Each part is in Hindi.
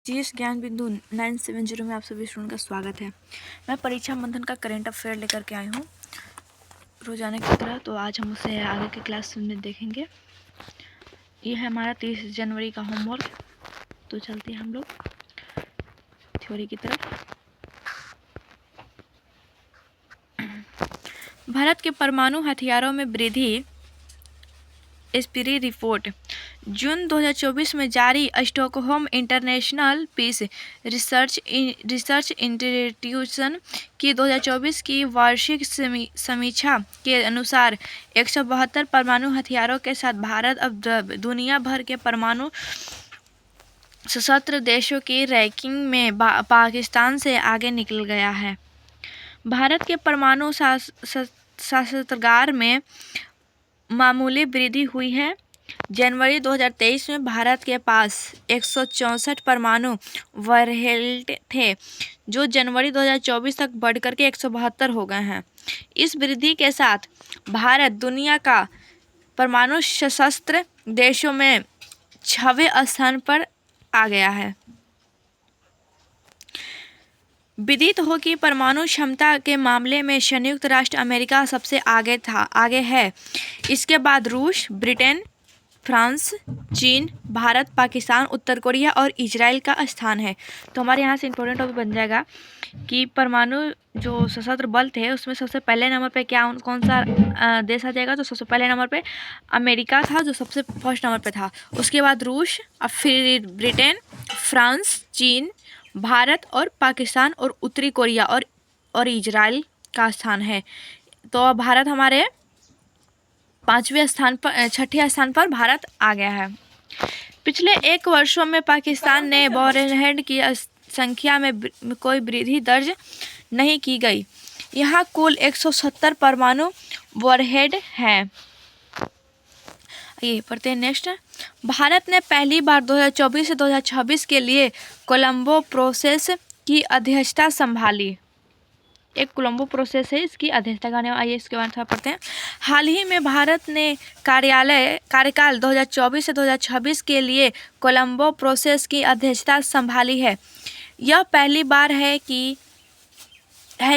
जीएस ज्ञान बिंदु 970 में आप सभी स्टूडेंट का स्वागत है। मैं परीक्षा मंथन का करंट अफेयर लेकर के आई हूँ रोजाना की तरह। तो आज हम उसे आगे के क्लास में देखेंगे। ये है हमारा 30 जनवरी का होमवर्क। तो चलते हैं हम लोग थ्योरी की तरफ। भारत के परमाणु हथियारों में वृद्धि स्पिरी रिपोर्ट जून 2024 में जारी Stockholm International Peace Research Institution की 2024 की वार्षिक समीक्षा के अनुसार 172 परमाणु हथियारों के साथ भारत अब दुनिया भर के परमाणु सशस्त्र देशों की रैंकिंग में पाकिस्तान से आगे निकल गया है। भारत के परमाणु शस्त्रागार में मामूली वृद्धि हुई है। जनवरी 2023 में भारत के पास 164 परमाणु वॉरहेड थे, जो जनवरी 2024 तक बढ़कर के 172 हो गए हैं। इस वृद्धि के साथ भारत दुनिया का परमाणु सशस्त्र देशों में 6वें स्थान पर आ गया है। विदित हो कि परमाणु क्षमता के मामले में संयुक्त राष्ट्र अमेरिका सबसे आगे है। इसके बाद रूस, ब्रिटेन, फ्रांस, चीन, भारत, पाकिस्तान, उत्तर कोरिया और इजराइल का स्थान है। तो हमारे यहाँ से इम्पोर्टेंट टॉपिक बन जाएगा कि परमाणु जो सशस्त्र बल थे उसमें सबसे पहले नंबर पे कौन सा देश आ जाएगा। तो सबसे पहले नंबर पे अमेरिका था, जो सबसे फर्स्ट नंबर पे था। उसके बाद रूस, फिर ब्रिटेन, फ्रांस, चीन, भारत और पाकिस्तान और उत्तरी कोरिया और इजराइल का स्थान है। तो भारत हमारे 6ठे स्थान पर भारत आ गया है। पिछले 1 वर्षों में पाकिस्तान ने वॉरहेड की संख्या में कोई वृद्धि दर्ज नहीं की गई। यहाँ कुल 170 परमाणु वॉरहेड हैं। ये पढ़ते हैं नेक्स्ट। भारत ने पहली बार 2024 से 2026 के लिए कोलंबो प्रोसेस की अध्यक्षता संभाली। एक कोलंबो प्रोसेस है, इसकी अध्यक्षता करने आइए इसके बारे में पढ़ते हैं। हाल ही में भारत ने कार्यकाल 2024 से 2026 के लिए कोलंबो प्रोसेस की अध्यक्षता संभाली है। यह पहली बार है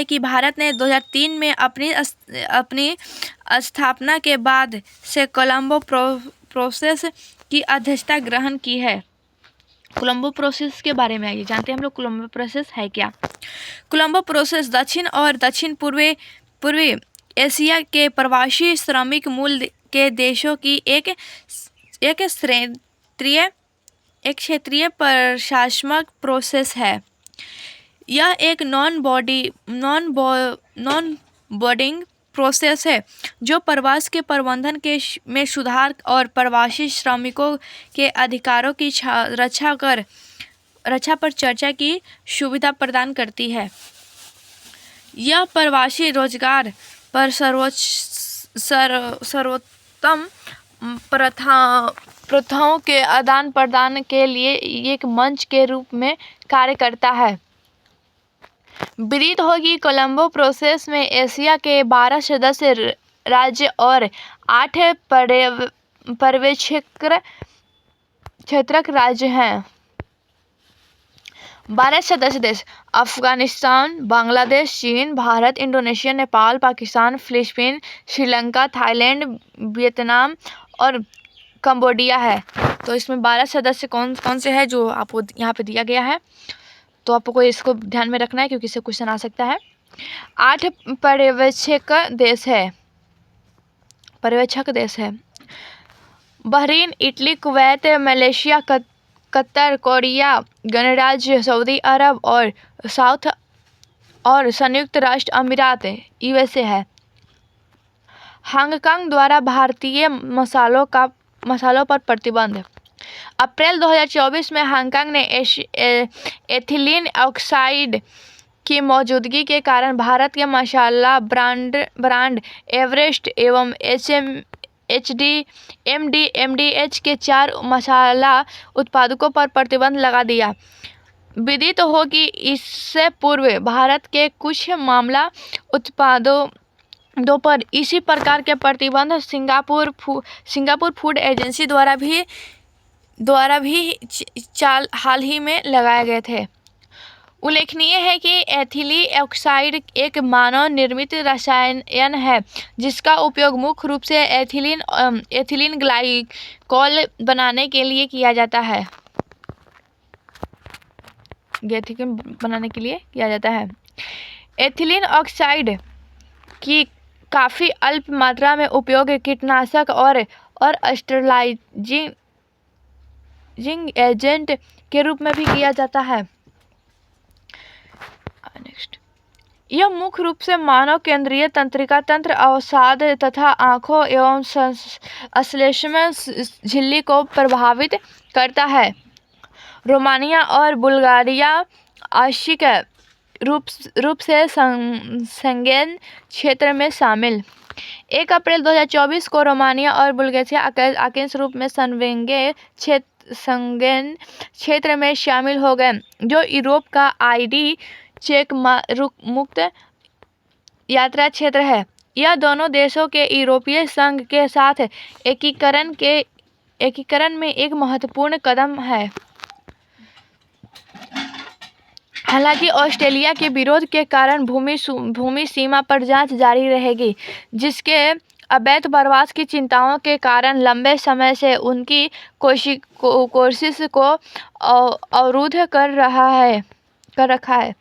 कि भारत ने 2003 में अपनी स्थापना के बाद से कोलंबो प्रोसेस की अध्यक्षता ग्रहण की है। कोलंबो प्रोसेस के बारे में आइए जानते हैं हम लोग कोलंबो प्रोसेस है क्या। कोलंबो प्रोसेस दक्षिण और दक्षिण पूर्वी एशिया के प्रवासी श्रमिक मूल के देशों की एक क्षेत्रीय प्रशासनिक प्रोसेस है। यह एक नॉन बोर्डिंग प्रोसेस है जो प्रवास के प्रबंधन में सुधार और प्रवासी श्रमिकों के अधिकारों की रक्षा पर चर्चा की सुविधा प्रदान करती है। यह प्रवासी रोजगार पर सर्वोत्तम प्रथाओं के आदान प्रदान के लिए एक मंच के रूप में कार्य करता है। विदित हो कि कोलंबो प्रोसेस में एशिया के 12 सदस्य राज्य और 8 पर्यवेक्षक राज्य हैं। 12 सदस्य देश अफगानिस्तान, बांग्लादेश, चीन, Bharat, Indonesia, Nepal, Pakistan, Philippines, Sri Lanka, Thailand, Vietnam और कंबोडिया है। तो इसमें 12 सदस्य कौन से हैं जो आपको यहाँ पे दिया गया है। तो आपको इसको ध्यान में रखना है क्योंकि इससे क्वेश्चन आ सकता है। 8 पर्यवेक्षक देश है। Bahrain, Italy, Kuwait, Malaysia, Qatar, Korea गणराज्य, सऊदी अरब और संयुक्त राष्ट्र अमीरात USA है। हांगकांग द्वारा भारतीय मसालों पर प्रतिबंध। अप्रैल 2024 में हांगकांग ने एथिलीन ऑक्साइड की मौजूदगी के कारण भारत के मसाला ब्रांड एवरेस्ट एवं MDH के 4 मसाला उत्पादकों पर प्रतिबंध लगा दिया। विदित हो कि इससे पूर्व भारत के कुछ मामला उत्पादों पर इसी प्रकार के प्रतिबंध सिंगापुर फूड एजेंसी द्वारा भी द्वारा भी हाल ही में लगाए गए थे। उल्लेखनीय है कि एथिलीन ऑक्साइड एक मानव निर्मित रसायन है जिसका उपयोग मुख्य रूप से एथिलीन ग्लाइकॉल बनाने के लिए किया जाता है। एथिलीन ऑक्साइड की काफ़ी अल्प मात्रा में उपयोग कीटनाशक और स्टेरलाइजिंग एजेंट के रूप में भी किया जाता है। यह मुख्य रूप से मानव केंद्रीय तंत्रिका तंत्र, अवसाद तथा आँखों एवं श्लेष्मा झिल्ली को प्रभावित करता है। रोमानिया और बुल्गारिया आंशिक रूप से शेंगेन क्षेत्र में शामिल। 1 अप्रैल 2024 को रोमानिया और बुल्गारिया आंशिक रूप में शेंगेन क्षेत्र में शामिल हो गए, जो यूरोप का ID चेक मुक्त यात्रा क्षेत्र है। यह दोनों देशों के यूरोपीय संघ के साथ एकीकरण में एक महत्वपूर्ण कदम है। हालांकि ऑस्ट्रेलिया के विरोध के कारण भूमि सीमा पर जांच जारी रहेगी, जिसके अवैध प्रवास की चिंताओं के कारण लंबे समय से उनकी कोशिश को अवरुद्ध कर रखा है।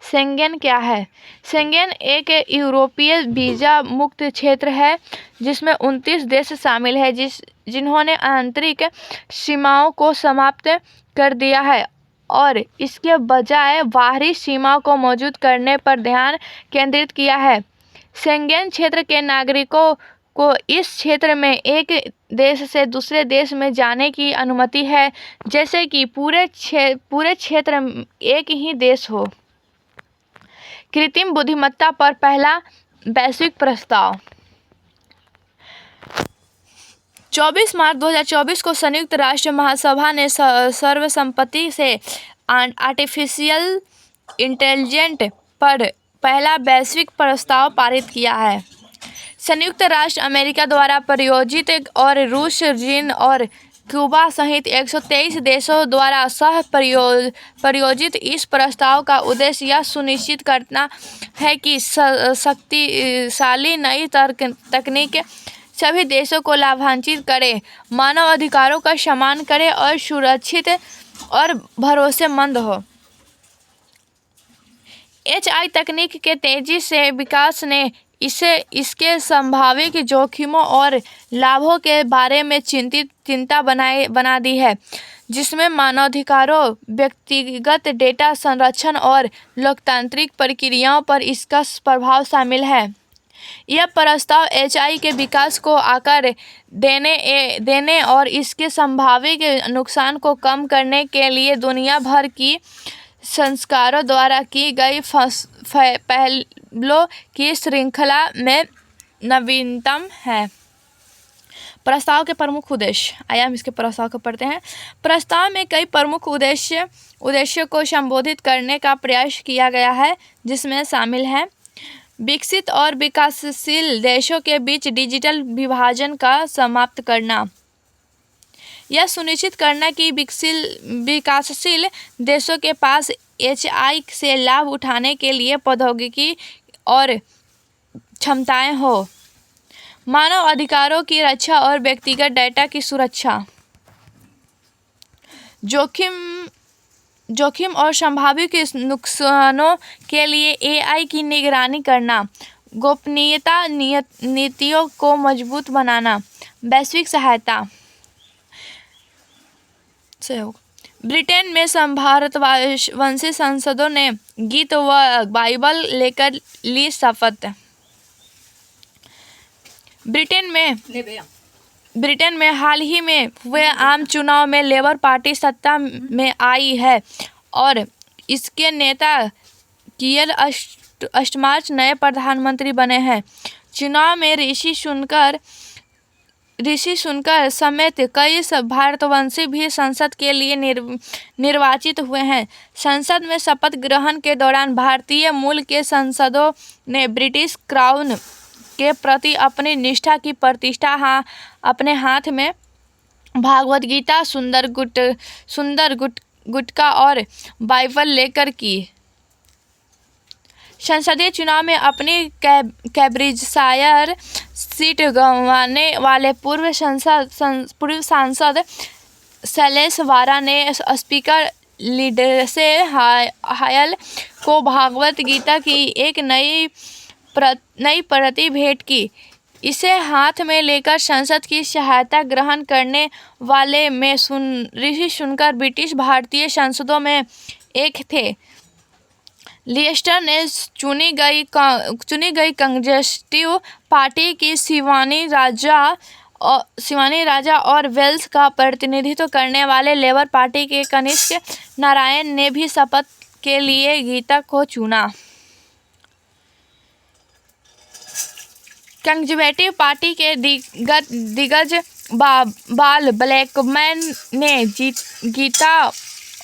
शेंगेन क्या है? शेंगेन एक यूरोपीय वीजा मुक्त क्षेत्र है जिसमें 29 देश शामिल हैं जिन्होंने आंतरिक सीमाओं को समाप्त कर दिया है और इसके बजाय बाहरी सीमाओं को मौजूद करने पर ध्यान केंद्रित किया है। शेंगेन क्षेत्र के नागरिकों को इस क्षेत्र में एक देश से दूसरे देश में जाने की अनुमति है, जैसे कि पूरे क्षेत्र में एक ही देश हो। कृत्रिम बुद्धिमत्ता पर पहला वैश्विक प्रस्ताव। 24 मार्च 2024 को संयुक्त राष्ट्र महासभा ने सर्वसम्मति से आर्टिफिशियल इंटेलिजेंस पर पहला वैश्विक प्रस्ताव पारित किया है। संयुक्त राष्ट्र अमेरिका द्वारा प्रायोजित और रूस, चीन और क्यूबा सहित 123 देशों द्वारा सह प्रायोजित इस प्रस्ताव का उद्देश्य यह सुनिश्चित करना है कि शक्तिशाली नई तकनीक सभी देशों को लाभान्वित करे, मानव अधिकारों का सम्मान करे और सुरक्षित और भरोसेमंद हो। AI तकनीक के तेजी से विकास ने इसके संभावित जोखिमों और लाभों के बारे में चिंता बना दी है, जिसमें मानवाधिकारों, व्यक्तिगत डेटा संरक्षण और लोकतांत्रिक प्रक्रियाओं पर इसका प्रभाव शामिल है। यह प्रस्ताव AI के विकास को आकार देने और इसके संभावित नुकसान को कम करने के लिए दुनिया भर की संस्कारों द्वारा की गई पहलों की श्रृंखला में नवीनतम है। प्रस्ताव के प्रमुख उद्देश्य। आइए हम इसके प्रस्ताव को पढ़ते हैं। प्रस्ताव में कई प्रमुख उद्देश्यों को संबोधित करने का प्रयास किया गया है, जिसमें शामिल है विकसित और विकासशील देशों के बीच डिजिटल विभाजन का समाप्त करना, यह सुनिश्चित करना कि विकासशील देशों के पास AI से लाभ उठाने के लिए प्रौद्योगिकी और क्षमताएं हो, मानव अधिकारों की रक्षा और व्यक्तिगत डेटा की सुरक्षा, जोखिम और संभावित नुकसानों के लिए AI की निगरानी करना, गोपनीयता नीतियों को मजबूत बनाना, वैश्विक सहायता। ब्रिटेन में भारतवंशी सांसदों ने गीत व बाइबल लेकर ली शपथ। ब्रिटेन में हाल ही में हुए आम चुनाव में लेबर पार्टी सत्ता में आई है और इसके नेता कीयर स्टारमर नए प्रधानमंत्री बने हैं। चुनाव में ऋषि सुनक समेत कई भारतवंशी भी संसद के लिए निर्वाचित हुए हैं। संसद में शपथ ग्रहण के दौरान भारतीय मूल के सांसदों ने ब्रिटिश क्राउन के प्रति अपनी निष्ठा की प्रतिष्ठा अपने हाथ में भागवत गीता, सुंदर गुटका और बाइबल लेकर की। संसदीय चुनाव में अपनी कैब्रिजशायर सीट गंवाने वाले पूर्व सांसद शैलेश वारा ने स्पीकर लिंडसे हायल को भागवत गीता की एक नई प्रति भेंट की। इसे हाथ में लेकर संसद की सहायता ग्रहण करने वाले में ऋषि सुनकर ब्रिटिश भारतीय सांसदों में एक थे। लिएस्टर ने चुनी गई कंजर्वेटिव पार्टी की शिवानी राजा और वेल्स का प्रतिनिधित्व करने वाले लेबर पार्टी के कनिष्क नारायण ने भी शपथ के लिए गीता को चुना। कंजर्वेटिव पार्टी के दिग्गज बाल ब्लैकमैन ने गीता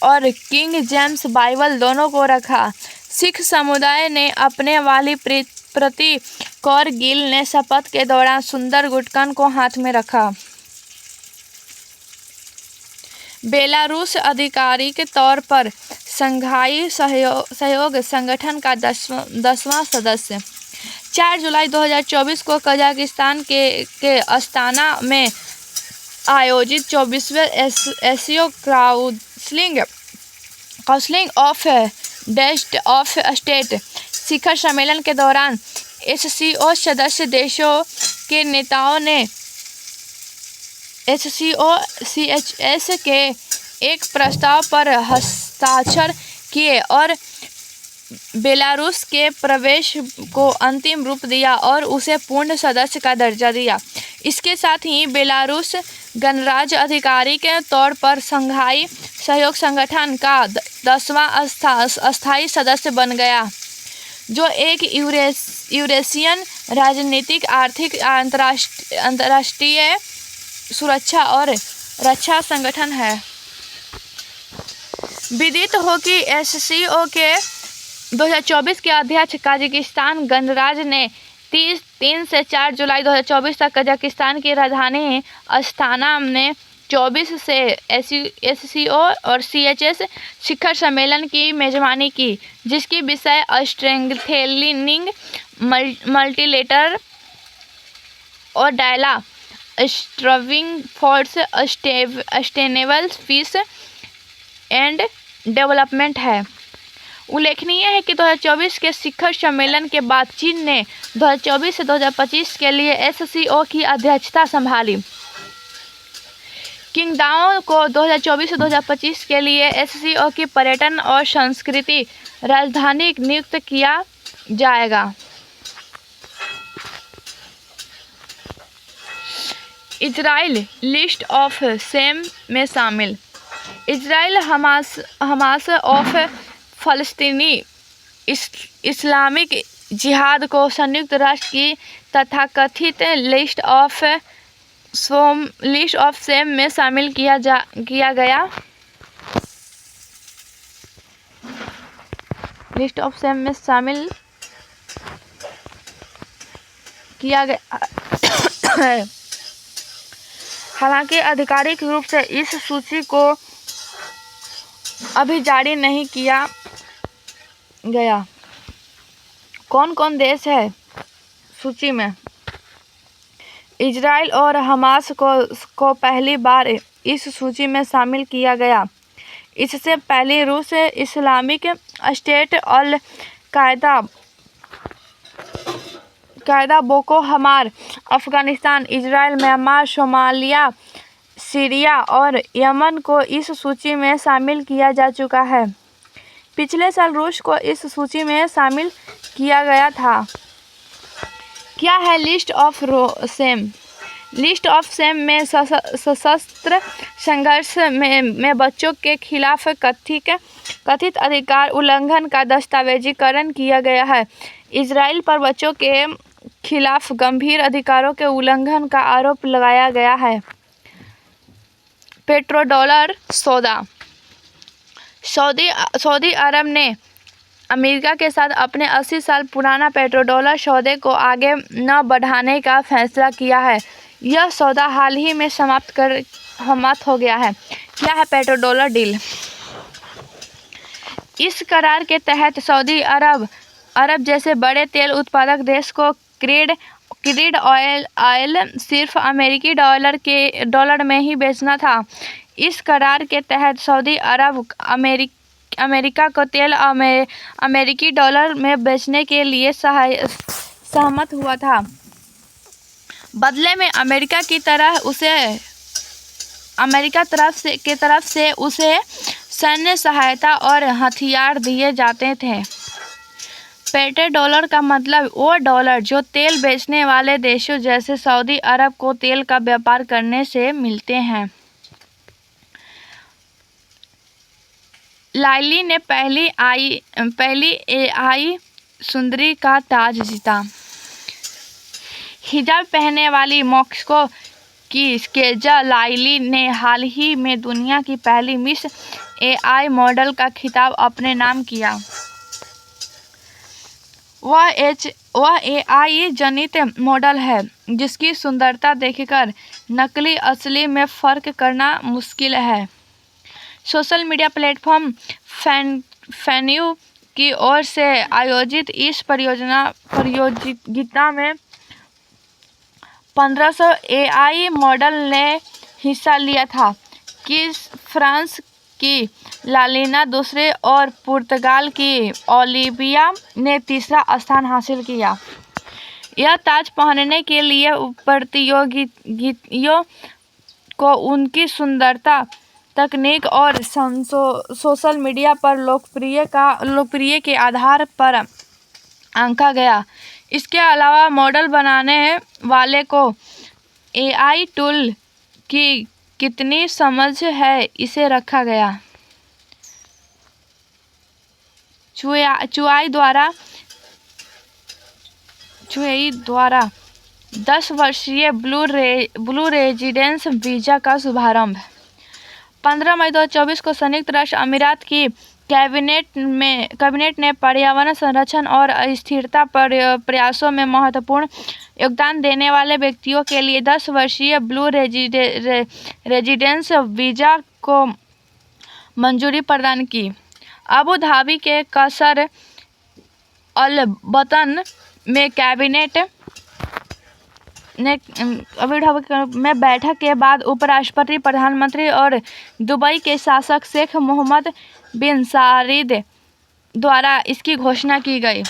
और किंग जेम्स बाइबल दोनों को रखा। सिख समुदाय ने अपने वाली प्रति कौर गिल ने शपथ के दौरान सुंदर गुटकन को हाथ में रखा। बेलारूस आधिकारिक तौर पर शंघाई सहयोग संगठन का 10वां सदस्य। 4 जुलाई 2024 को कजाकिस्तान के अस्ताना में आयोजित 24वें SCO council of heads of state शिखर सम्मेलन के दौरान एससीओ सदस्य देशों के नेताओं ने SCOCHS के एक प्रस्ताव पर हस्ताक्षर किए और बेलारूस के प्रवेश को अंतिम रूप दिया और उसे पूर्ण सदस्य का दर्जा दिया। इसके साथ ही बेलारूस गणराज्य आधिकारिक के तौर पर शंघाई सहयोग संगठन का 10वां अस्थायी सदस्य बन गया, जो एक यूरेशियन राजनीतिक, आर्थिक, अंतर्राष्ट्रीय सुरक्षा और रक्षा संगठन है। विदित हो कि SCO के 2024 के अध्यक्ष कजाकिस्तान गणराज्य ने 3 से 4 जुलाई 2024 तक कजाकिस्तान की राजधानी अस्ताना में 24 से SCO और CHS शिखर सम्मेलन की मेजबानी की, जिसकी विषय स्ट्रेंथेनिंग मल्टीलेटरल और dialogue striving for sustainable peace and development है। उल्लेखनीय है कि 2024 के शिखर सम्मेलन के बाद चीन ने 2024 से 2025 के लिए SCO की अध्यक्षता संभाली। किंगदाओ को 2024 से 2025 के लिए SCO की पर्यटन और संस्कृति राजधानी नियुक्त किया जाएगा। इजराइल लिस्ट ऑफ शेम में शामिल। इजराइल हमास ऑफ फ़लस्तीनी इस्लामिक जिहाद को संयुक्त राष्ट्र की तथाकथित लिस्ट ऑफ शेम में शामिल किया गया। लिस्ट ऑफ शेम में शामिल किया गया है। हालांकि आधिकारिक रूप से इस सूची को अभी जारी नहीं किया गया। कौन कौन देश है सूची में? इजराइल और हमास को पहली बार इस सूची में शामिल किया गया। इससे पहले रूस, इस्लामिक स्टेट, अल कायदा, बोको हराम, Afghanistan, Israel, Myanmar, Somalia, Syria और यमन को इस सूची में शामिल किया जा चुका है। पिछले साल रूस को इस सूची में शामिल किया गया था। क्या है list of shame? List of shame में सशस्त्र संघर्ष में बच्चों के खिलाफ कथित अधिकार उल्लंघन का दस्तावेजीकरण किया गया है। इजराइल पर बच्चों के खिलाफ गंभीर अधिकारों के उल्लंघन का आरोप लगाया गया है। पेट्रोडॉलर सौदा। सऊदी अरब ने अमेरिका के साथ अपने 80 साल पुराना पेट्रोडॉलर सौदे को आगे न बढ़ाने का फैसला किया है। यह सौदा हाल ही में समाप्त सहमत हो गया है। क्या है पेट्रोडॉलर डील? इस करार के तहत सऊदी अरब जैसे बड़े तेल उत्पादक देश को क्रूड ऑयल सिर्फ अमेरिकी डॉलर में ही बेचना था। इस करार के तहत सऊदी अरब अमेरिका को तेल अमेरिकी डॉलर में बेचने के लिए सहमत हुआ था। बदले में अमेरिका की तरफ से उसे सैन्य सहायता और हथियार दिए जाते थे। पेट्रोडॉलर का मतलब वो डॉलर जो तेल बेचने वाले देशों जैसे सऊदी अरब को तेल का व्यापार करने से मिलते हैं। लाइली ने पहली एआई सुंदरी का ताज जीता। हिजाब पहनने वाली मैक्सिको की स्केजा लाइली ने हाल ही में दुनिया की पहली मिस एआई मॉडल का खिताब अपने नाम किया। वह एआई जनित मॉडल है जिसकी सुंदरता देखकर नकली असली में फर्क करना मुश्किल है। सोशल मीडिया प्लेटफॉर्म फैन्यू की ओर से आयोजित इस प्रतियोगिता में 1500 एआई मॉडल ने हिस्सा लिया था कि फ्रांस की लालिना दूसरे और पुर्तगाल की ओलिविया ने तीसरा स्थान हासिल किया। यह ताज पहनने के लिए प्रतियोगियों को उनकी सुंदरता, तकनीक और सोशल मीडिया पर लोकप्रिय के आधार पर आंका गया। इसके अलावा मॉडल बनाने वाले को एआई टूल की कितनी समझ है इसे रखा गया। चुआई द्वारा 10 वर्षीय ब्लू रेजिडेंस वीजा का शुभारंभ। 15 मई 2024 को संयुक्त राष्ट्र अमीरात की कैबिनेट ने पर्यावरण संरक्षण और स्थिरता प्रयासों में महत्वपूर्ण योगदान देने वाले व्यक्तियों के लिए 10 वर्षीय ब्लू रेजिडेंस वीजा को मंजूरी प्रदान की। अबू धाबी के कसर अल बतन में कैबिनेट में बैठक के बाद उपराष्ट्रपति, प्रधानमंत्री और दुबई के शासक शेख मोहम्मद बिन साइद द्वारा इसकी घोषणा की गई।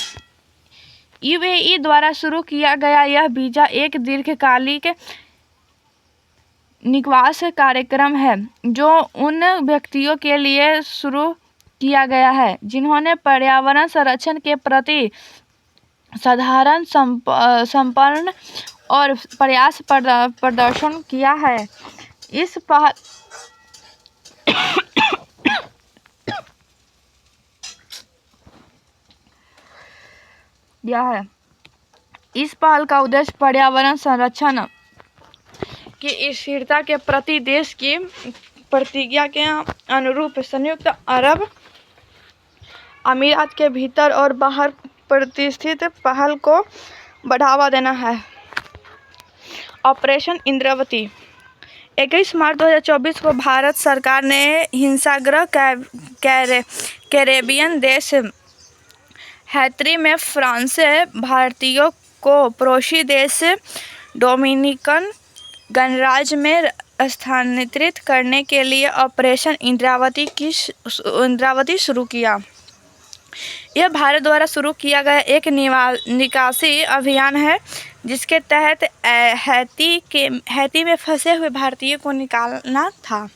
यूएई द्वारा शुरू किया गया यह वीजा एक दीर्घकालिक निवास कार्यक्रम है जो उन व्यक्तियों के लिए शुरू किया गया है जिन्होंने पर्यावरण संरक्षण के प्रति साधारण समर्पण और प्रयास प्रदर्शन किया है। इस पहल का उद्देश्य पर्यावरण संरक्षण की स्थिरता के प्रति देश की प्रतिज्ञा के अनुरूप संयुक्त अरब अमीरात के भीतर और बाहर प्रतिष्ठित पहल को बढ़ावा देना है। ऑपरेशन इंद्रावती। 21 मार्च 2024 को भारत सरकार ने हिंसाग्रस्त कैरेबियन देश हैती में फ्रांस भारतीयों को पड़ोसी देश डोमिनिकन गणराज्य में स्थानांतरित करने के लिए ऑपरेशन इंद्रावती शुरू किया। यह भारत द्वारा शुरू किया गया एक निकासी अभियान है जिसके तहत हैती में फंसे हुए भारतीयों को निकालना था।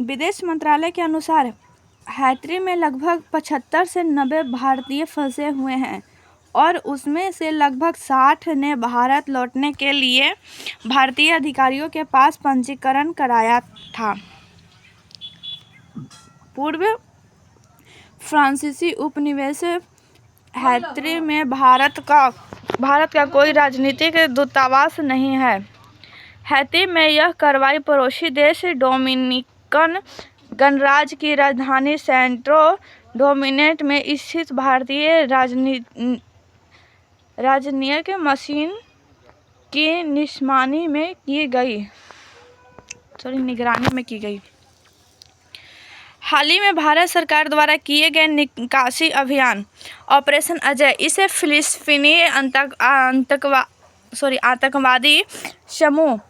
विदेश मंत्रालय के अनुसार हैती में लगभग 75 से 90 भारतीय फंसे हुए हैं और उसमें से लगभग 60 ने भारत लौटने के लिए भारतीय अधिकारियों के पास पंजीकरण कराया था। पूर्व फ्रांसीसी उपनिवेश हैती में भारत का कोई राजनीतिक दूतावास नहीं है। हैती में यह कार्रवाई पड़ोसी देश डोमिनिकन गणराज्य की राजधानी सैंटो डोमिंगे में स्थित भारतीय राजनयिक मिशन की निगरानी में की गई। हाल ही में भारत सरकार द्वारा किए गए निकासी अभियान ऑपरेशन अजय, इसे फिलिस्तीनी आतंकवादी समूह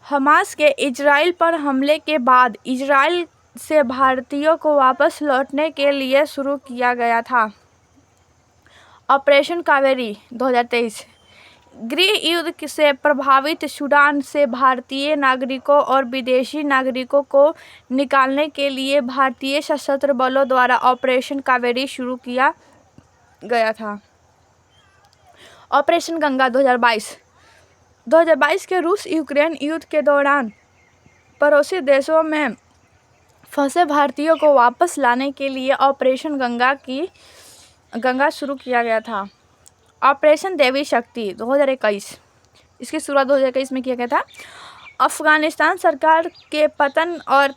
हमास के इजराइल पर हमले के बाद इजराइल से भारतीयों को वापस लौटने के लिए शुरू किया गया था। ऑपरेशन कावेरी 2023 गृह युद्ध से प्रभावित सूडान से भारतीय नागरिकों और विदेशी नागरिकों को निकालने के लिए भारतीय सशस्त्र बलों द्वारा ऑपरेशन कावेरी शुरू किया गया था। ऑपरेशन गंगा 2022 के रूस यूक्रेन युद्ध के दौरान पड़ोसी देशों में फंसे भारतीयों को वापस लाने के लिए ऑपरेशन गंगा शुरू किया गया था। ऑपरेशन देवी शक्ति 2021, इसकी शुरुआत 2021 में किया गया था। अफगानिस्तान सरकार के पतन और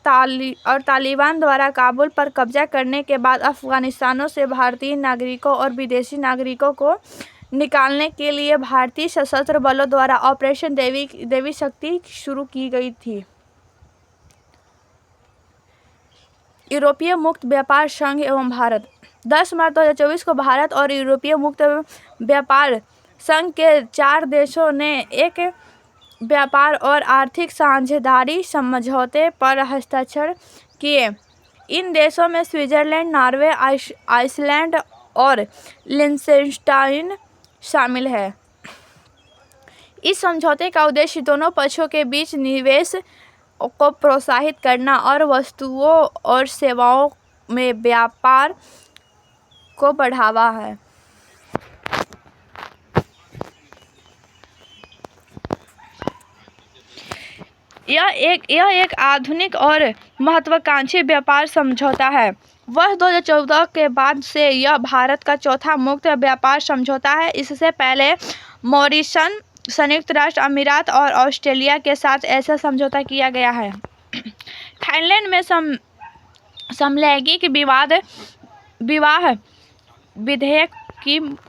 तालिबान द्वारा काबुल पर कब्जा करने के बाद अफगानिस्तान से भारतीय नागरिकों और विदेशी नागरिकों को निकालने के लिए भारतीय सशस्त्र बलों द्वारा ऑपरेशन देवी शक्ति शुरू की गई थी। यूरोपीय मुक्त व्यापार संघ एवं भारत 10 मार्च 2024 को भारत और यूरोपीय मुक्त व्यापार संघ के 4 देशों ने एक व्यापार और आर्थिक साझेदारी समझौते पर हस्ताक्षर किए। इन देशों में स्विट्जरलैंड, नॉर्वे, आइसलैंड और लिechtenstein शामिल है। इस समझौते का उद्देश्य दोनों पक्षों के बीच निवेश को प्रोत्साहित करना और वस्तुओं और सेवाओं में व्यापार को बढ़ावा है। यह एक आधुनिक और महत्वाकांक्षी व्यापार समझौता है। वर्ष 2014 के बाद से यह भारत का चौथा मुक्त व्यापार समझौता है। इससे पहले मॉरिशस, संयुक्त राष्ट्र अमीरात और ऑस्ट्रेलिया के साथ ऐसा समझौता किया गया है। थाईलैंड में समलैंगिक विवाह विधेयक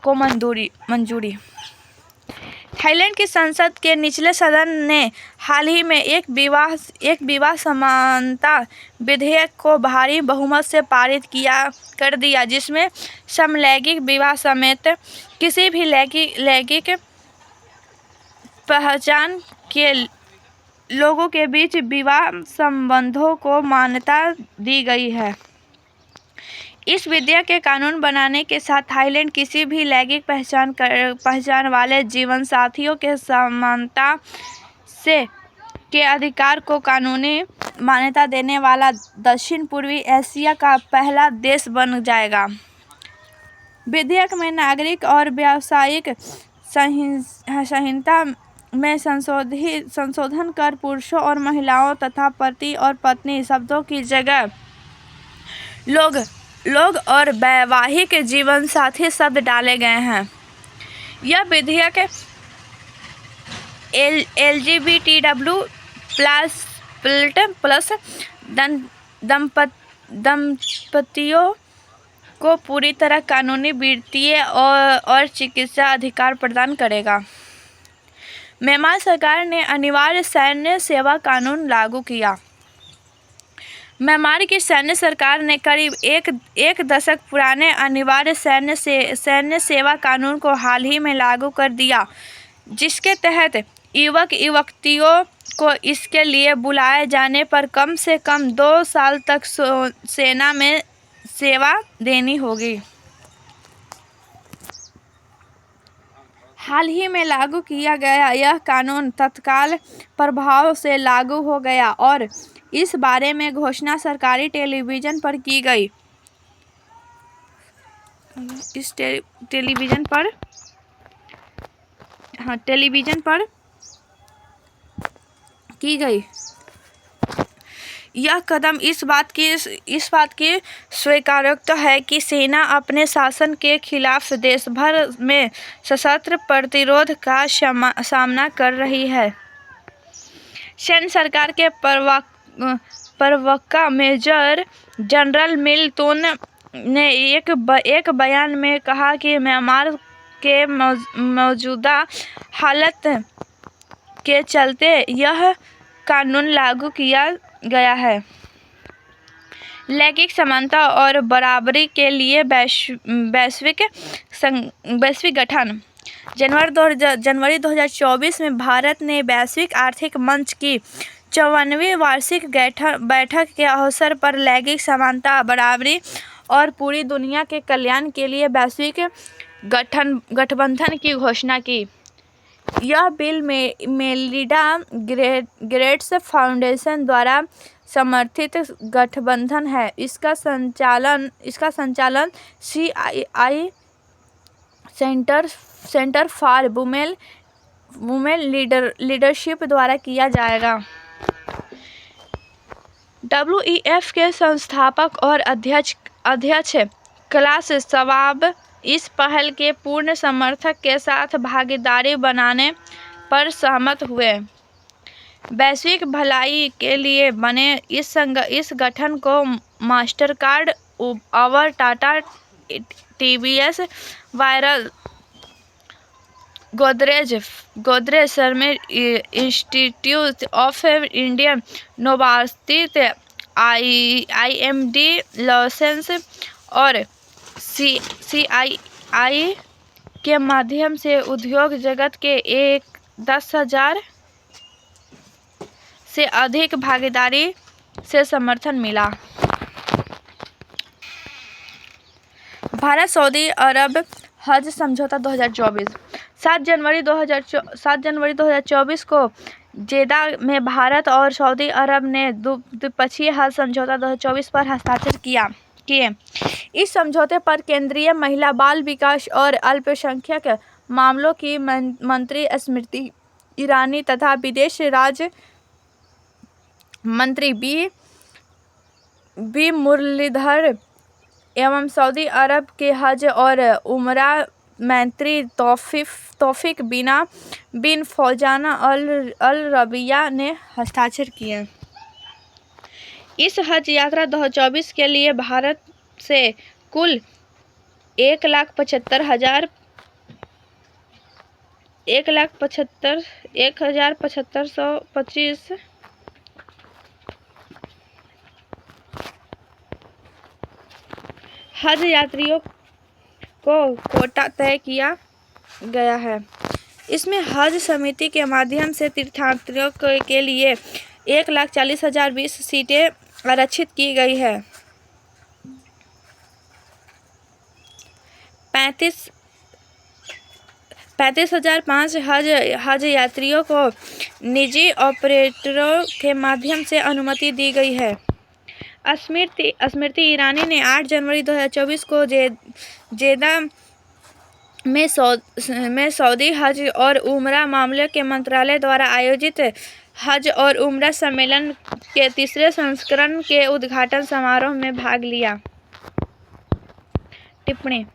को मंजूरी। थाईलैंड की संसद के निचले सदन ने हाल ही में एक विवाह समानता विधेयक को भारी बहुमत से पारित कर दिया, जिसमें समलैंगिक विवाह समेत किसी भी लैंगिक पहचान के लोगों के बीच विवाह संबंधों को मान्यता दी गई है। इस विधेयक के कानून बनाने के साथ थाईलैंड किसी भी लैंगिक पहचान वाले जीवन साथियों के समानता के अधिकार को कानूनी मान्यता देने वाला दक्षिण पूर्वी एशिया का पहला देश बन जाएगा। विधेयक में नागरिक और व्यावसायिक संहिता में संशोधन कर पुरुषों और महिलाओं तथा पति और पत्नी शब्दों की जगह लोग और वैवाहिक जीवन साथी शब्द डाले गए हैं। यह विधेयक LGBTQ+ दंपतियों को पूरी तरह कानूनी, वित्तीय और चिकित्सा अधिकार प्रदान करेगा। म्यांमार सरकार ने अनिवार्य सैन्य सेवा कानून लागू किया। म्यांमार की सैन्य सरकार ने करीब एक दशक पुराने अनिवार्य सैन्य सेवा कानून को हाल ही में लागू कर दिया, जिसके तहत युवक-युवतियों को इसके लिए बुलाए जाने पर कम से कम 2 साल तक सेना में सेवा देनी होगी। हाल ही में लागू किया गया यह कानून तत्काल प्रभाव से लागू हो गया और इस बारे में घोषणा सरकारी टेलीविजन पर की गई। टेलीविजन पर की गई। यह कदम इस बात की स्वीकारोक्ति है कि सेना अपने शासन के खिलाफ देश भर में सशस्त्र प्रतिरोध का सामना कर रही है। सैन्य सरकार के प्रवक्ता मेजर जनरल मिल तुन ने एक बयान में कहा कि म्यांमार के मौजूदा हालत के चलते यह कानून लागू किया गया है। लैंगिक समानता और बराबरी के लिए वैश्विक गठन। जनवरी 2024 में भारत ने वैश्विक आर्थिक मंच की 54वीं वार्षिक बैठक के अवसर पर लैंगिक समानता, बराबरी और पूरी दुनिया के कल्याण के लिए वैश्विक गठबंधन की घोषणा की। यह बिल मेलिंडा गेट्स फाउंडेशन द्वारा समर्थित गठबंधन है। इसका संचालन CII centre for women leadership द्वारा किया जाएगा। WEF के संस्थापक और अध्यक्ष क्लास शवाब इस पहल के पूर्ण समर्थक के साथ भागीदारी बनाने पर सहमत हुए। वैश्विक भलाई के लिए बने इस गठन को मास्टरकार्ड, उबर, टाटा, TVS, वायरल, Godrej service institute of Indian Novartis, IMD licence और CII के माध्यम से उद्योग जगत के 10,000 से अधिक भागीदारी से समर्थन मिला। भारत सऊदी अरब हज समझौता 2024। 7 जनवरी 2024 को जेदा में भारत और सऊदी अरब ने द्विपक्षीय हज समझौता 2024 पर हस्ताक्षर किए। इस समझौते पर केंद्रीय महिला, बाल विकास और अल्पसंख्यक मामलों की मंत्री स्मृति ईरानी तथा विदेश राज्य मंत्री बी मुरलीधर एवं सऊदी अरब के हज और उमरा मंत्री तौफीक बिन फौजाना अल रबिया ने हस्ताक्षर किए। इस हज यात्रा 2024 के लिए भारत से कुल 1,75,725 हज यात्रियों को कोटा तय किया गया है। इसमें हज समिति के माध्यम से तीर्थयात्रियों के लिए 1,40,020 सीटें आरक्षित की गई है। 35,005 हज यात्रियों को निजी ऑपरेटरों के माध्यम से अनुमति दी गई है। स्मृति ईरानी ने 8 जनवरी 2024 को जेदा में सऊदी हज और उमरा मामलों के मंत्रालय द्वारा आयोजित हज और उमरा सम्मेलन के तीसरे संस्करण के उद्घाटन समारोह में भाग लिया। टिप्पणी।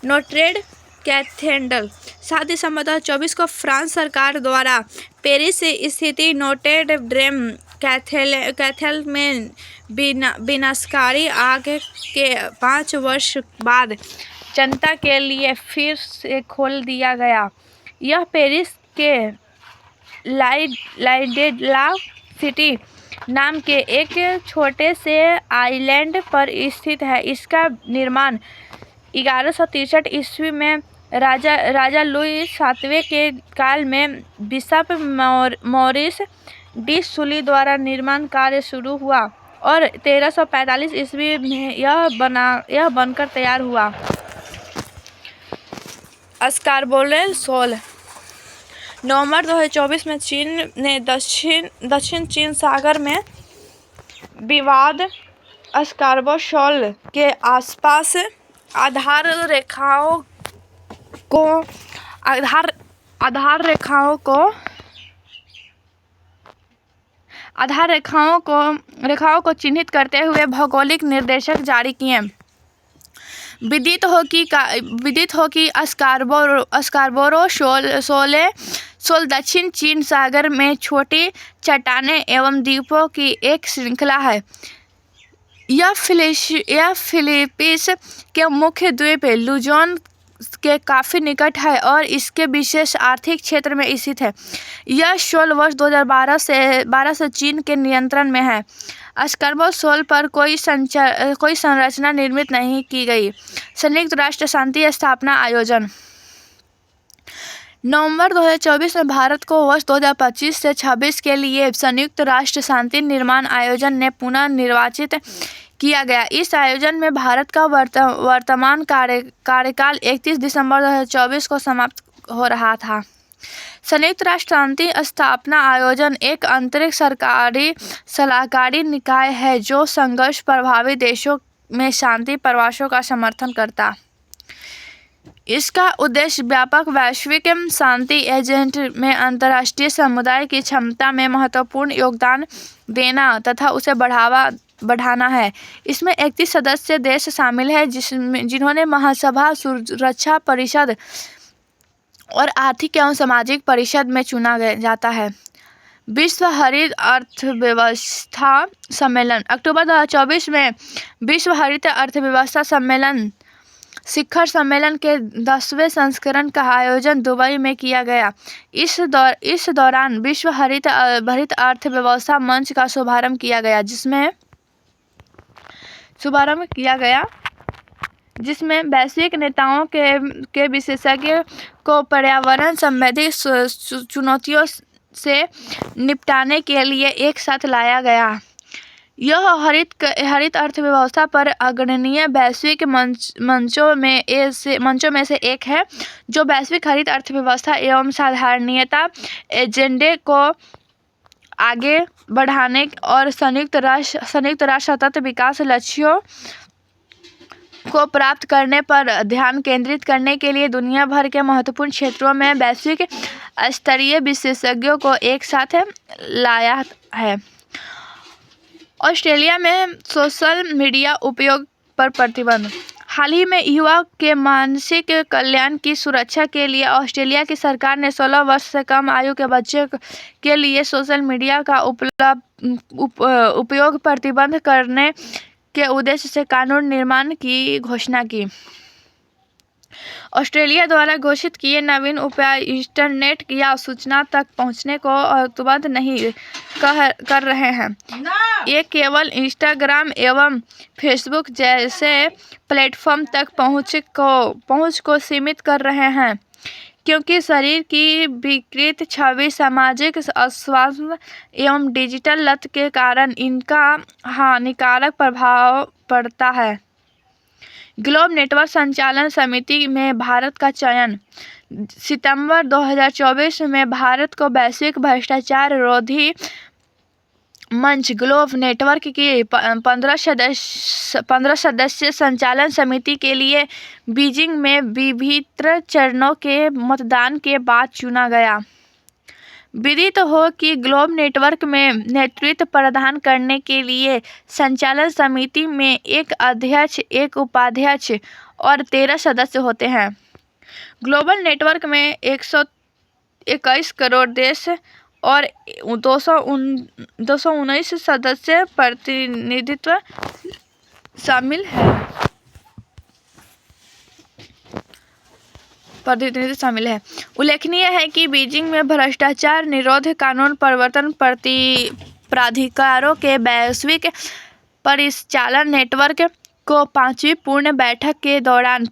नोट्रेड कैथेड्रल। 7 दिसंबर 2024 को फ्रांस सरकार द्वारा पेरिस स्थित नोटेड ड्रेम कैथेड्रल में विनाशकारी आग के 5 वर्ष बाद जनता के लिए फिर से खोल दिया गया। यह पेरिस के लाइडेला सिटी नाम के एक छोटे से आइलैंड पर स्थित है। इसका निर्माण 1163 ईस्वी में राजा लुई 7वें के काल में बिशप मॉरिस डी सुली द्वारा निर्माण कार्य शुरू हुआ और 1345 ईस्वी में यह बनकर तैयार हुआ। Scarborough Shoal. नवंबर 2024 में चीन ने दक्षिण चीन सागर में विवाद स्कारबोरो शोल के आसपास आधार रेखाओं को चिन्हित करते हुए भौगोलिक निर्देशक जारी किए। विदित हो कि स्कारबोरो शोल दक्षिण चीन सागर में छोटी चट्टानें एवं द्वीपों की एक श्रृंखला है। यह फिलीपींस के मुख्य द्वीप लुजोन के काफ़ी निकट है और इसके विशेष आर्थिक क्षेत्र में स्थित है। यह शोल वर्ष 2012 से चीन के नियंत्रण में है। स्क्रैम्बल शोल पर कोई संरचना निर्मित नहीं की गई। संयुक्त राष्ट्र शांति स्थापना आयोजन नवंबर 2024 में भारत को वर्ष 2025 से 26 के लिए संयुक्त राष्ट्र शांति निर्माण आयोजन ने पुनः निर्वाचित किया गया। इस आयोजन में भारत का वर्तमान कार्यकाल 31 दिसंबर 2024 को समाप्त हो रहा था। संयुक्त राष्ट्र शांति स्थापना आयोजन एक अंतरिक्ष सरकारी सलाहकारी निकाय है जो संघर्ष प्रभावित देशों में शांति प्रयासों का समर्थन करता। इसका उद्देश्य व्यापक वैश्विक शांति एजेंट में अंतर्राष्ट्रीय समुदाय की क्षमता में महत्वपूर्ण योगदान देना तथा उसे बढ़ाना है। इसमें 31 सदस्य देश शामिल हैं जिन्होंने महासभा, सुरक्षा परिषद और आर्थिक एवं सामाजिक परिषद में चुना जाता है। विश्व हरित अर्थव्यवस्था सम्मेलन अक्टूबर 2024 में विश्व हरित अर्थव्यवस्था सम्मेलन शिखर सम्मेलन के 10वें संस्करण का आयोजन दुबई में किया गया। इस दौरान विश्व हरित अर्थव्यवस्था मंच का शुभारंभ किया गया जिसमें वैश्विक नेताओं के विशेषज्ञ को पर्यावरण संबंधी चुनौतियों से निपटाने के लिए एक साथ लाया गया। यह हरित अर्थव्यवस्था पर अग्रणीय वैश्विक मंचों में से एक है जो वैश्विक हरित अर्थव्यवस्था एवं साधारणीयता एजेंडे को आगे बढ़ाने और संयुक्त राष्ट्र सतत विकास लक्ष्यों को प्राप्त करने पर ध्यान केंद्रित करने के लिए दुनिया भर के महत्वपूर्ण क्षेत्रों में वैश्विक स्तरीय विशेषज्ञों को एक साथ लाया है। ऑस्ट्रेलिया में सोशल मीडिया उपयोग पर प्रतिबंध। हाल ही में युवा के मानसिक कल्याण की सुरक्षा के लिए ऑस्ट्रेलिया की सरकार ने 16 वर्ष से कम आयु के बच्चों के लिए सोशल मीडिया का उपयोग प्रतिबंध करने के उद्देश्य से कानून निर्माण की घोषणा की। ऑस्ट्रेलिया द्वारा घोषित किए नवीन उपाय इंटरनेट या सूचना तक पहुंचने को प्रतिबंध नहीं कर रहे हैं। ये केवल इंस्टाग्राम एवं फेसबुक जैसे प्लेटफॉर्म तक पहुंच को सीमित कर रहे हैं क्योंकि शरीर की विकृत छवि, सामाजिक अस्वास्थ्य एवं डिजिटल लत के कारण इनका हानिकारक प्रभाव पड़ता है। ग्लोब नेटवर्क संचालन समिति में भारत का चयन। सितंबर 2024 में भारत को वैश्विक भ्रष्टाचार विरोधी मंच ग्लोब नेटवर्क की 15 सदस्यीय संचालन समिति के लिए बीजिंग में विभिन्न चरणों के मतदान के बाद चुना गया। विदित हो कि ग्लोब नेटवर्क में नेतृत्व प्रदान करने के लिए संचालन समिति में एक अध्यक्ष, एक उपाध्यक्ष और 13 सदस्य होते हैं। ग्लोबल नेटवर्क में 121 करोड़ देश और 219 सदस्य प्रतिनिधित्व शामिल है। उल्लेखनीय है कि बीजिंग में भ्रष्टाचार निरोध कानून प्रवर्तन प्राधिकारों के वैश्विक परिचालन नेटवर्क को 5वीं पूर्ण बैठक के दौरान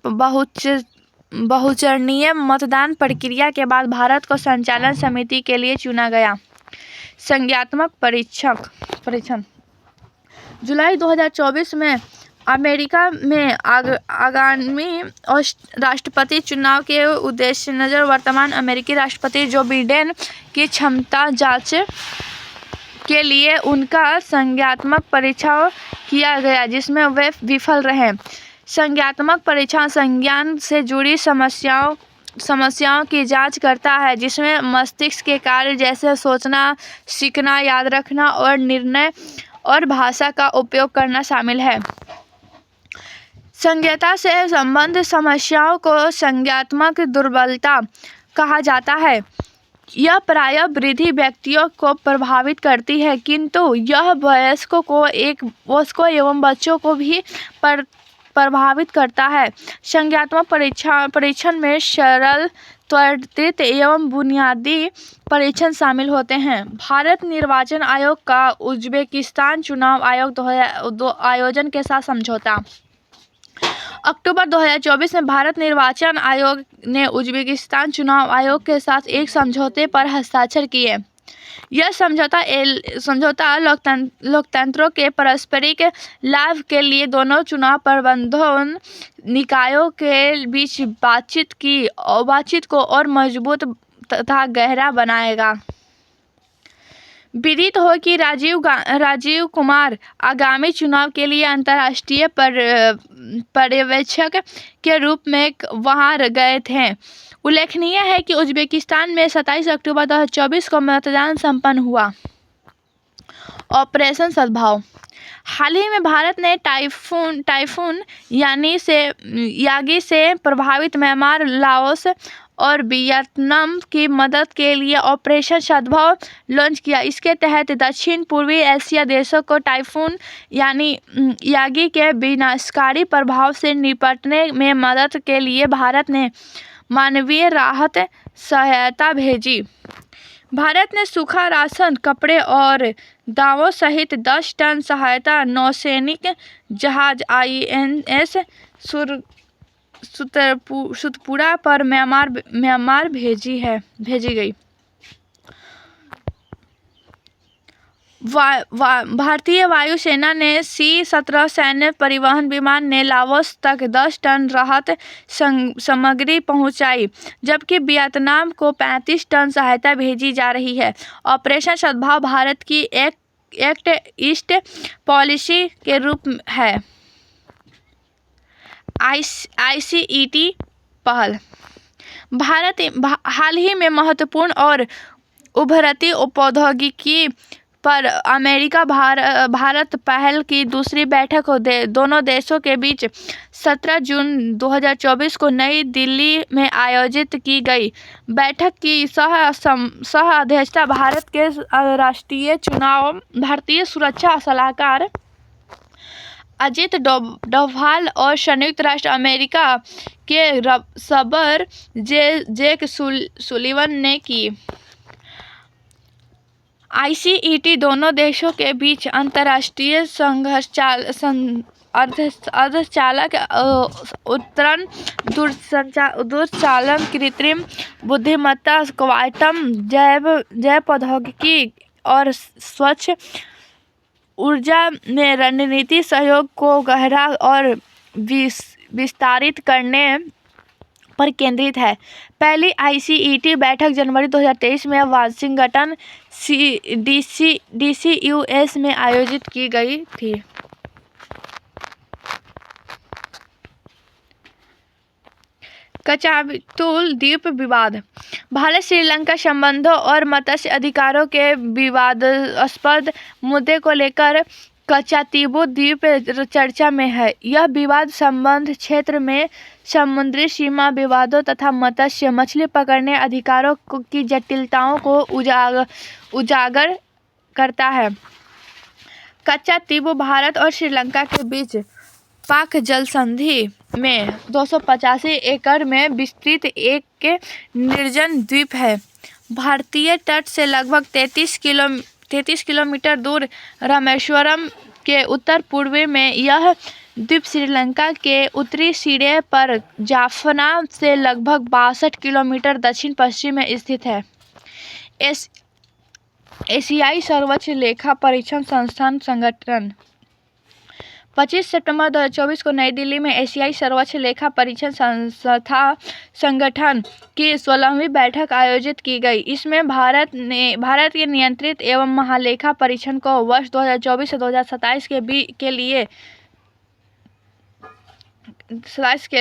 बहुचरणीय मतदान प्रक्रिया के बाद भारत को संचालन समिति के लिए चुना गया। संज्ञात्मक परीक्षण जुलाई 2024 में अमेरिका में आगामी राष्ट्रपति चुनाव के उद्देश्य नजर वर्तमान अमेरिकी राष्ट्रपति जो बाइडेन की क्षमता जांच के लिए उनका संज्ञात्मक परीक्षण किया गया जिसमें वे विफल रहे। संज्ञात्मक परीक्षण संज्ञान से जुड़ी समस्याओं की जांच करता है जिसमें मस्तिष्क के कार्य जैसे सोचना, सीखना, याद रखना और निर्णय और भाषा का उपयोग करना शामिल है। संज्ञता से संबंधित समस्याओं को संज्ञात्मक दुर्बलता कहा जाता है। यह प्रायः वृद्ध व्यक्तियों को प्रभावित करती है किंतु यह वयस्कों एवं बच्चों को भी प्रभावित करता है। संज्ञानात्मक परीक्षण में सरल, त्वरित एवं बुनियादी परीक्षण शामिल होते हैं। भारत निर्वाचन आयोग का उज्बेकिस्तान चुनाव आयोजन के साथ समझौता। अक्टूबर 2024 में भारत निर्वाचन आयोग ने उज्बेकिस्तान चुनाव आयोग के साथ एक समझौते पर हस्ताक्षर किए। यह समझौता लोकतंत्रों के पारस्परिक लाभ के लिए दोनों चुनाव प्रबंधन निकायों के बीच बातचीत को और मजबूत तथा गहरा बनाएगा। विदित हो कि राजीव कुमार आगामी चुनाव के लिए अंतर्राष्ट्रीय पर्यवेक्षक के रूप में वहां गए थे। उल्लेखनीय है कि उज्बेकिस्तान में 27 अक्टूबर 2024 को मतदान संपन्न हुआ। ऑपरेशन सद्भाव। हाल ही में भारत ने टाइफून यागी से प्रभावित म्यांमार, लाओस और वियतनाम की मदद के लिए ऑपरेशन सद्भाव लॉन्च किया। इसके तहत दक्षिण पूर्वी एशिया देशों को टाइफून यागी के विनाशकारी प्रभाव से निपटने में मदद के लिए भारत ने मानवीय राहत सहायता भेजी। भारत ने सूखा राशन, कपड़े और दवाओं सहित 10 टन सहायता नौसैनिक जहाज INS सतपुड़ा पर म्यांमार भेजी गई। भारतीय वायुसेना ने C-17 सैन्य परिवहन विमान ने लाओस तक 10 टन राहत सामग्री पहुंचाई, जबकि वियतनाम को 35 टन सहायता भेजी जा रही है। ऑपरेशन सद्भाव भारत की एक्ट ईस्ट पॉलिसी के रूप है। ICET पहल। भारत हाल ही में महत्वपूर्ण और उभरती प्रौद्योगिकी पर अमेरिका भारत पहल की दूसरी बैठक दोनों देशों के बीच 17 जून 2024 को नई दिल्ली में आयोजित की गई। बैठक की सह अध्यक्षता भारत के भारतीय सुरक्षा सलाहकार अजित डोभाल और संयुक्त राष्ट्र अमेरिका के सबर जेक सुलिवन ने की। ICET दोनों देशों के बीच अंतर्राष्ट्रीय अर्धचालक उपकरण, दूरसंचालन, कृत्रिम बुद्धिमत्ता, क्वांटम जैव प्रौद्योगिकी और स्वच्छ ऊर्जा में रणनीतिक सहयोग को गहरा और विस्तारित करने पर केंद्रित है। पहली ICET बैठक जनवरी 2023 में वाशिंगटन DC US में आयोजित की गई थी। कच्चातुल द्वीप विवाद। भारत श्रीलंका संबंधों और मत्स्य अधिकारों के विवादास्पद मुद्दे को लेकर कच्चातुल द्वीप चर्चा में है। यह विवाद संबद्ध क्षेत्र में समुद्री सीमा विवादों तथा मछली पकड़ने अधिकारों की जटिलताओं को उजागर करता है। कच्चातुल भारत और श्रीलंका के बीच पाक जल संधि में 285 एकड़ में विस्तृत एक निर्जन द्वीप है। भारतीय तट से लगभग 33 किलोमीटर दूर रामेश्वरम के उत्तर पूर्व में यह द्वीप श्रीलंका के उत्तरी सिरे पर जाफना से लगभग 62 किलोमीटर दक्षिण पश्चिम में स्थित है। एशियाई सर्वोच्च लेखा परीक्षण संगठन 25 सितंबर 2024 को नई दिल्ली में एशियाई सर्वोच्च लेखा परीक्षण संगठन की 16वीं बैठक आयोजित की गई। इसमें भारत के नियंत्रित एवं महालेखा परीक्षण को वर्ष 2024 से 2027 के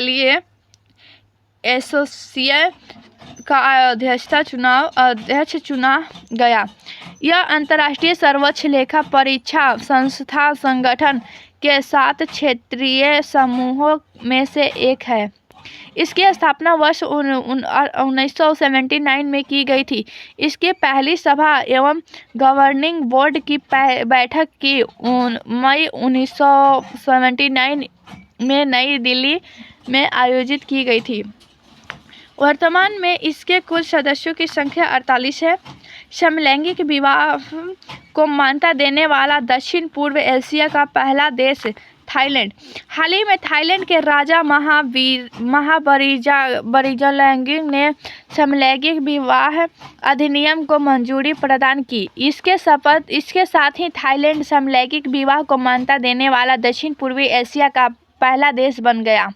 लिए एसोसिएट का अध्यक्ष चुना गया। यह अंतर्राष्ट्रीय सर्वोच्च लेखा परीक्षा संगठन के 7 क्षेत्रीय समूहों में से एक है। इसकी स्थापना वर्ष 1979 में की गई थी। इसकी पहली सभा एवं गवर्निंग बोर्ड की बैठक की मई 1979 में नई दिल्ली में आयोजित की गई थी। वर्तमान में इसके कुल सदस्यों की संख्या 48 है। समलैंगिक विवाह को मान्यता देने वाला दक्षिण पूर्व एशिया का पहला देश थाईलैंड। हाल ही में थाईलैंड के राजा महावजीरालंगिंग ने समलैंगिक विवाह अधिनियम को मंजूरी प्रदान की। इसके साथ ही थाईलैंड समलैंगिक विवाह को मान्यता देने वाला दक्षिण पूर्वी एशिया का पहला देश बन गया।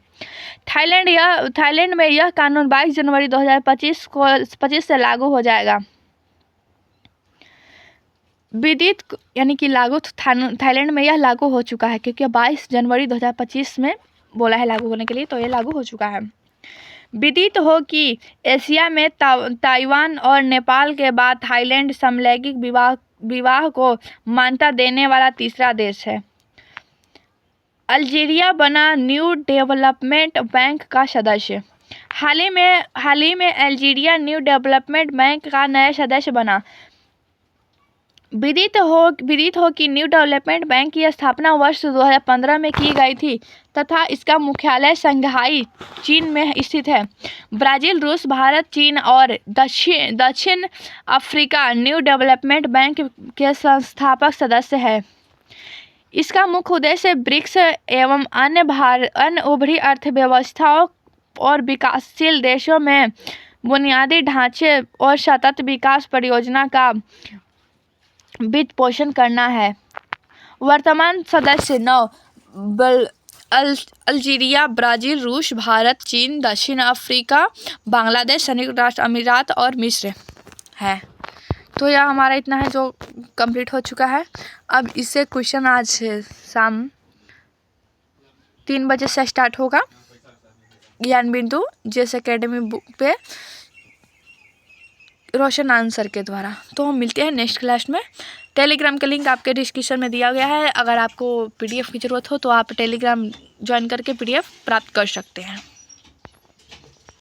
थाईलैंड में यह कानून 22 जनवरी 2025 से लागू हो जाएगा। विदित यानी कि लागू थाईलैंड में यह लागू हो चुका है, क्योंकि 22 जनवरी 2025 में बोला है लागू होने के लिए, तो यह लागू हो चुका है। विदित हो कि एशिया में ताइवान और नेपाल के बाद थाईलैंड समलैंगिक विवाह को मान्यता देने वाला तीसरा देश है। अल्जीरिया बना न्यू डेवलपमेंट बैंक का सदस्य। हाल ही में अल्जीरिया न्यू डेवलपमेंट बैंक का नया सदस्य बना। विदित हो कि न्यू डेवलपमेंट बैंक की स्थापना वर्ष 2015 में की गई थी तथा इसका मुख्यालय शंघाई, चीन में स्थित है। ब्राज़ील, रूस, भारत, चीन और दक्षिण अफ्रीका न्यू डेवलपमेंट बैंक के संस्थापक सदस्य हैं। इसका मुख्य उद्देश्य ब्रिक्स एवं अन्य उभरी अर्थव्यवस्थाओं और विकासशील देशों में बुनियादी ढांचे और सतत विकास परियोजना का वित्त पोषण करना है। वर्तमान सदस्य 9 अल्जीरिया, ब्राज़ील, रूस, भारत, चीन, दक्षिण अफ्रीका, बांग्लादेश, संयुक्त राष्ट्र अमीरात और मिस्र है। तो यह हमारा इतना है जो कंप्लीट हो चुका है। अब इससे क्वेश्चन आज शाम 3 बजे से स्टार्ट होगा ज्ञान बिंदु जेएस एकेडमी बुक पे रोशन आंसर के द्वारा। तो हम मिलते हैं नेक्स्ट क्लास में। टेलीग्राम का लिंक आपके डिस्क्रिप्शन में दिया गया है। अगर आपको पीडीएफ की ज़रूरत हो तो आप टेलीग्राम ज्वाइन करके पीडीएफ प्राप्त कर सकते हैं।